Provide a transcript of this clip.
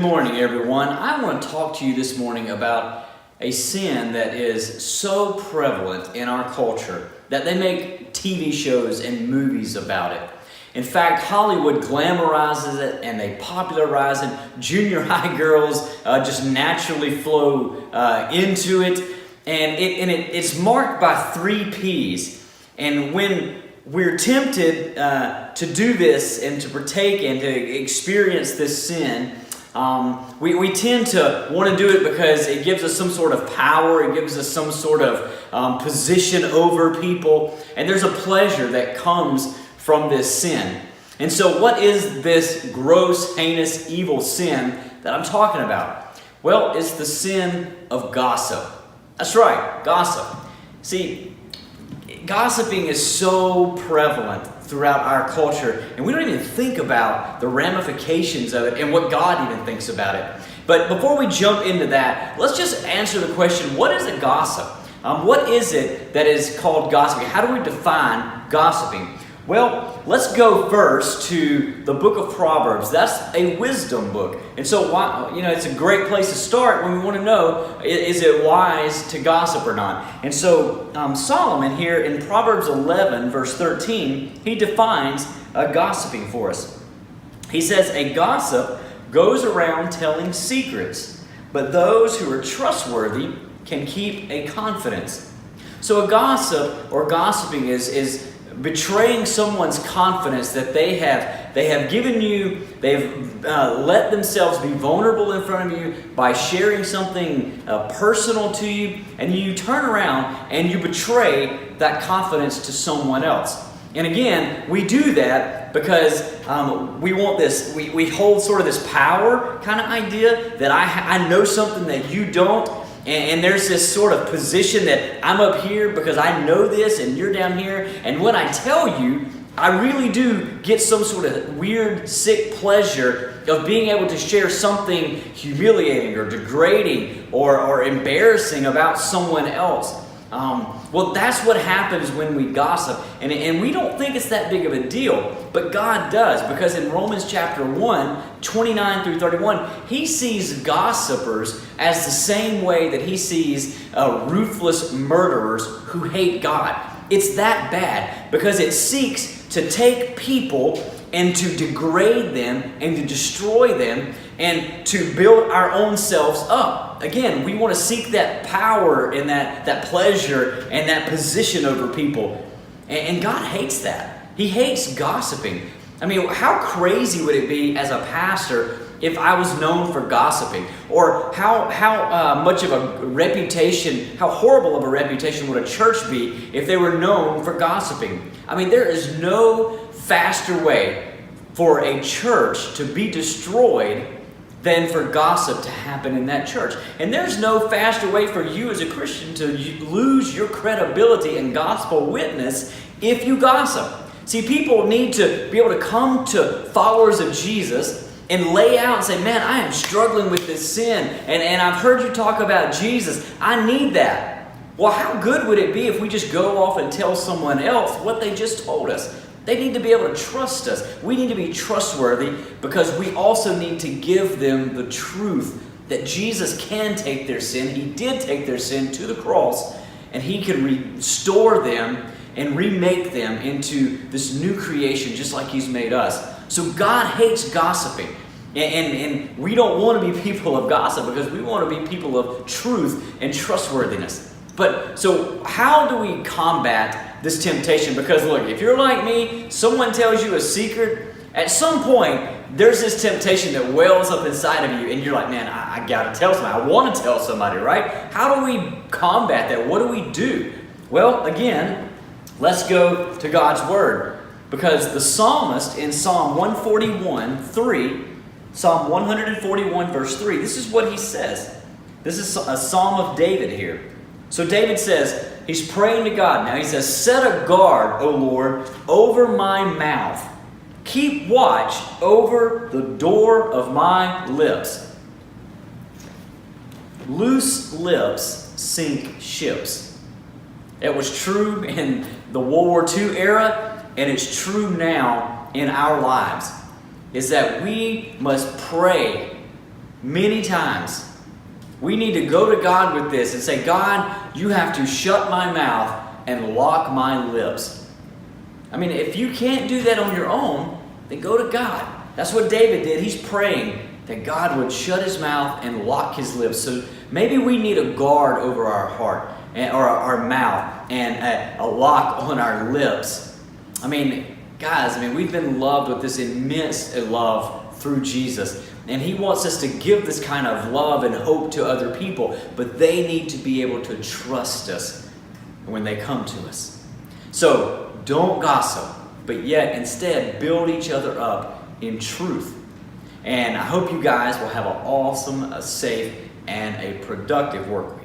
morning, everyone. I want to talk to you this morning about a sin that is so prevalent in our culture that they make TV shows and movies about it. In fact, Hollywood glamorizes it and they popularize it. Junior high girls just naturally flow into it. And it's marked by 3 P's. And when we're tempted to do this and to partake and to experience this sin, we tend to want to do it because it gives us some sort of power, it gives us some sort of position over people, and there's a pleasure that comes from this sin. And so what is this gross, heinous, evil sin that I'm talking about? Well, it's the sin of gossip. That's right, gossip. See, gossiping is so prevalent throughout our culture, and we don't even think about the ramifications of it and what God even thinks about it. But before we jump into that, let's just answer the question, what is a gossip? What is it that is called gossiping? How do we define gossiping? Well, let's go first to the book of Proverbs. That's a wisdom book. And so, it's a great place to start when we want to know, is it wise to gossip or not? And so, Solomon here in Proverbs 11, verse 13, he defines gossiping for us. He says, a gossip goes around telling secrets, but those who are trustworthy can keep a confidence. So a gossip or gossiping is betraying someone's confidence that they have given you, they've let themselves be vulnerable in front of you by sharing something personal to you, and you turn around and you betray that confidence to someone else. And again, we do that because we want this, we hold sort of this power kind of idea that I know something that you don't. And there's this sort of position that I'm up here because I know this and you're down here. And when I tell you, I really do get some sort of weird, sick pleasure of being able to share something humiliating or degrading or embarrassing about someone else. Well, that's what happens when we gossip. And we don't think it's that big of a deal, but God does. Because in Romans chapter 1, 29 through 31, he sees gossipers as the same way that he sees ruthless murderers who hate God. It's that bad because it seeks to take people and to degrade them and to destroy them and to build our own selves up. Again, we want to seek that power and that pleasure and that position over people. And God hates that. He hates gossiping. I mean, how crazy would it be as a pastor if I was known for gossiping? Or how much of a reputation, how horrible of a reputation would a church be if they were known for gossiping? I mean, there is no faster way for a church to be destroyed than for gossip to happen in that church. And there's no faster way for you as a Christian to lose your credibility and gospel witness if you gossip. See, people need to be able to come to followers of Jesus and lay out and say, man, I am struggling with this sin, and I've heard you talk about Jesus. I need that. Well, how good would it be if we just go off and tell someone else what they just told us? They need to be able to trust us. We need to be trustworthy because we also need to give them the truth that Jesus can take their sin. He did take their sin to the cross, and he can restore them and remake them into this new creation just like he's made us. So God hates gossiping. And we don't want to be people of gossip because we want to be people of truth and trustworthiness. But so how do we combat this temptation? Because look, if you're like me, someone tells you a secret, at some point, there's this temptation that wells up inside of you and you're like, man, I got to tell somebody. I want to tell somebody, right? How do we combat that? What do we do? Well, again, let's go to God's Word. Because the psalmist in Psalm 141, Psalm 141, verse 3, this is what he says. This is a psalm of David here. So David says, he's praying to God now. He says, set a guard, O Lord, over my mouth. Keep watch over the door of my lips. Loose lips sink ships. It was true in the World War II era, and it's true now in our lives, is that we must pray many times. We need to go to God with this and say, God, you have to shut my mouth and lock my lips. I mean, if you can't do that on your own, then go to God. That's what David did. He's praying that God would shut his mouth and lock his lips. So maybe we need a guard over our heart or our mouth and a lock on our lips. I mean, guys, we've been loved with this immense love through Jesus. And he wants us to give this kind of love and hope to other people, but they need to be able to trust us when they come to us. So don't gossip, but yet instead build each other up in truth. And I hope you guys will have an awesome, a safe, and a productive work week.